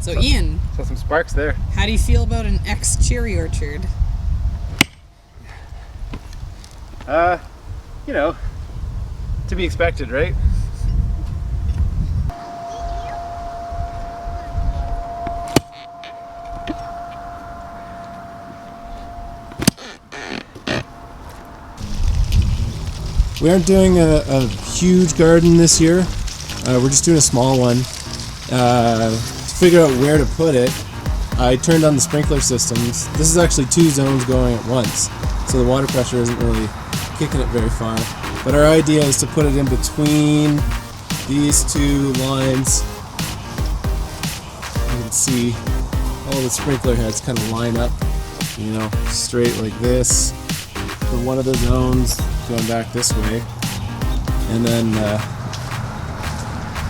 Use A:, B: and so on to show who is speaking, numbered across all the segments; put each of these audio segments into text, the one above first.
A: So Ian,
B: saw some sparks there.
A: How do you feel about an ex-cherry orchard?
B: You know, to be expected, right?
C: We aren't doing a huge garden this year. We're just doing a small one. To figure out where to put it, I turned on the sprinkler systems. This is actually 2 zones going at once, so the water pressure isn't really kicking it very far. But our idea is to put it in between these 2 lines. You can see all the sprinkler heads kind of line up, you know, straight like this for one of the zones, going back this way, and then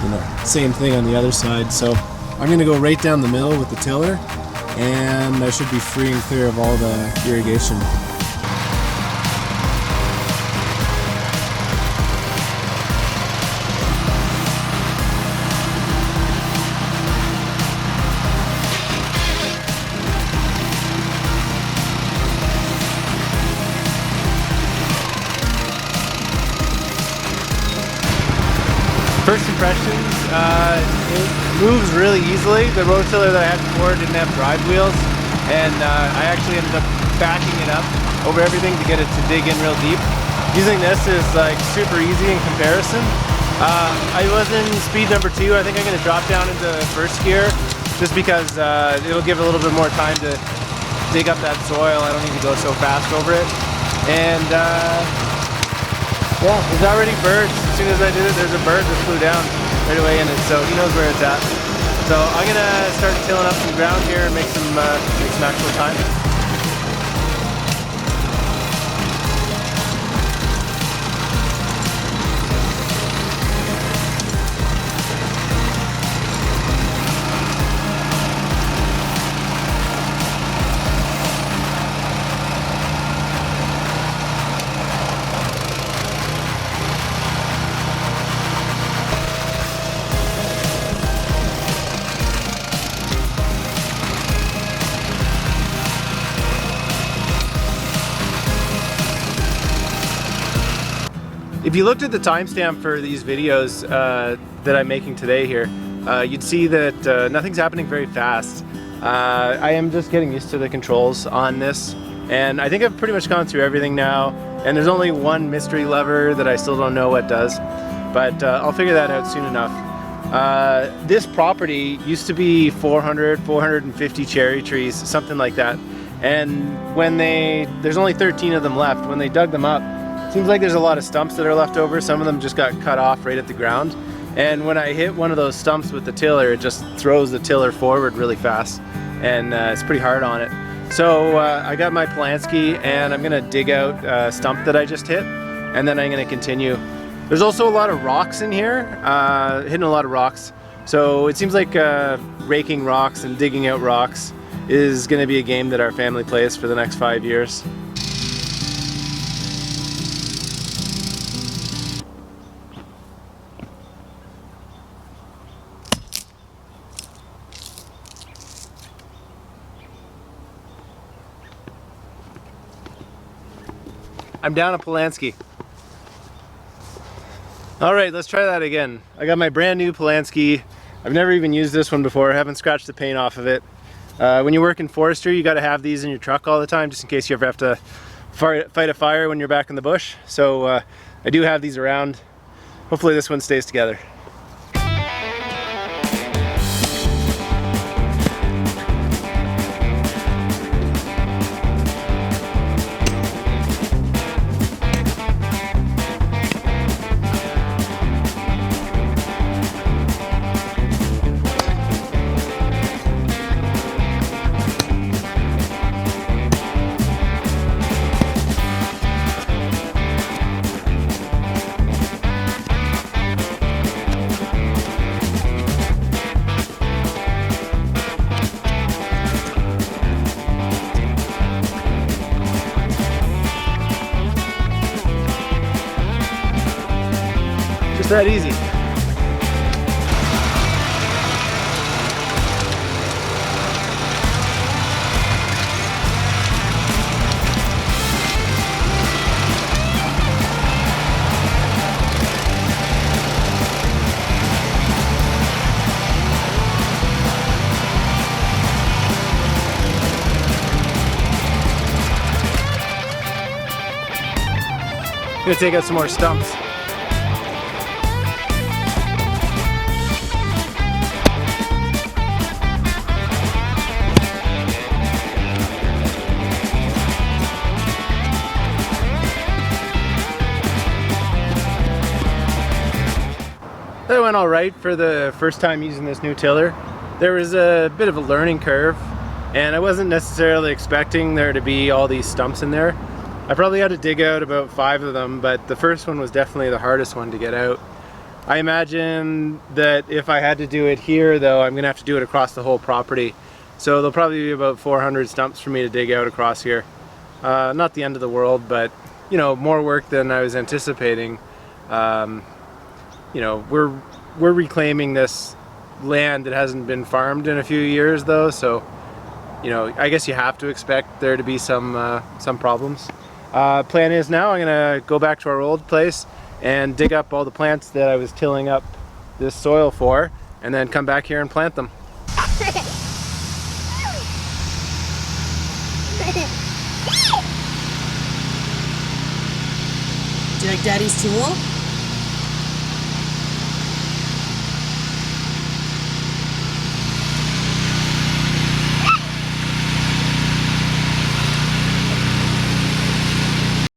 C: you know, same thing on the other side. So I'm going to go right down the middle with the tiller, and I should be free and clear of all the irrigation.
B: First impressions, it moves really easily. The rototiller that I had before didn't have drive wheels, and I actually ended up backing it up over everything to get it to dig in real deep. Using this is like super easy in comparison. I was in speed number 2. I think I'm going to drop down into first gear just because it'll give it a little bit more time to dig up that soil. I don't need to go so fast over it. And yeah, there's already birds. As soon as I did it, there's a bird that flew down right away in it, so he knows where it's at. So I'm gonna start tilling up some ground here and make some actual time. If you looked at the timestamp for these videos that I'm making today here, you'd see that nothing's happening very fast. I am just getting used to the controls on this, and I think I've pretty much gone through everything now, and there's only one mystery lever that I still don't know what does, but I'll figure that out soon enough. This property used to be 450 cherry trees, something like that, and when there's only 13 of them left. When they dug them up, seems like there's a lot of stumps that are left over. Some of them just got cut off right at the ground. And when I hit one of those stumps with the tiller, it just throws the tiller forward really fast. And it's pretty hard on it. So I got my Polanski, and I'm gonna dig out a stump that I just hit, and then I'm gonna continue. There's also a lot of rocks in here, hitting a lot of rocks. So it seems like raking rocks and digging out rocks is gonna be a game that our family plays for the next 5 years. I'm down a Polanski. All right, let's try that again. I got my brand new Polanski. I've never even used this one before. I haven't scratched the paint off of it. When you work in forestry, you gotta have these in your truck all the time just in case you ever have to fight a fire when you're back in the bush. So I do have these around. Hopefully this one stays together. That easy. Gonna take out some more stumps. That went all right for the first time using this new tiller. There was a bit of a learning curve, and I wasn't necessarily expecting there to be all these stumps in there. I probably had to dig out about 5 of them, but the first one was definitely the hardest one to get out. I imagine that if I had to do it here though, I'm gonna have to do it across the whole property. So there'll probably be about 400 stumps for me to dig out across here. Not the end of the world, but you know, more work than I was anticipating. You know, we're reclaiming this land that hasn't been farmed in a few years though, so you know, I guess you have to expect there to be some problems. Plan is now I'm gonna go back to our old place and dig up all the plants that I was tilling up this soil for, and then come back here and plant them.
A: Do you like Daddy's tool?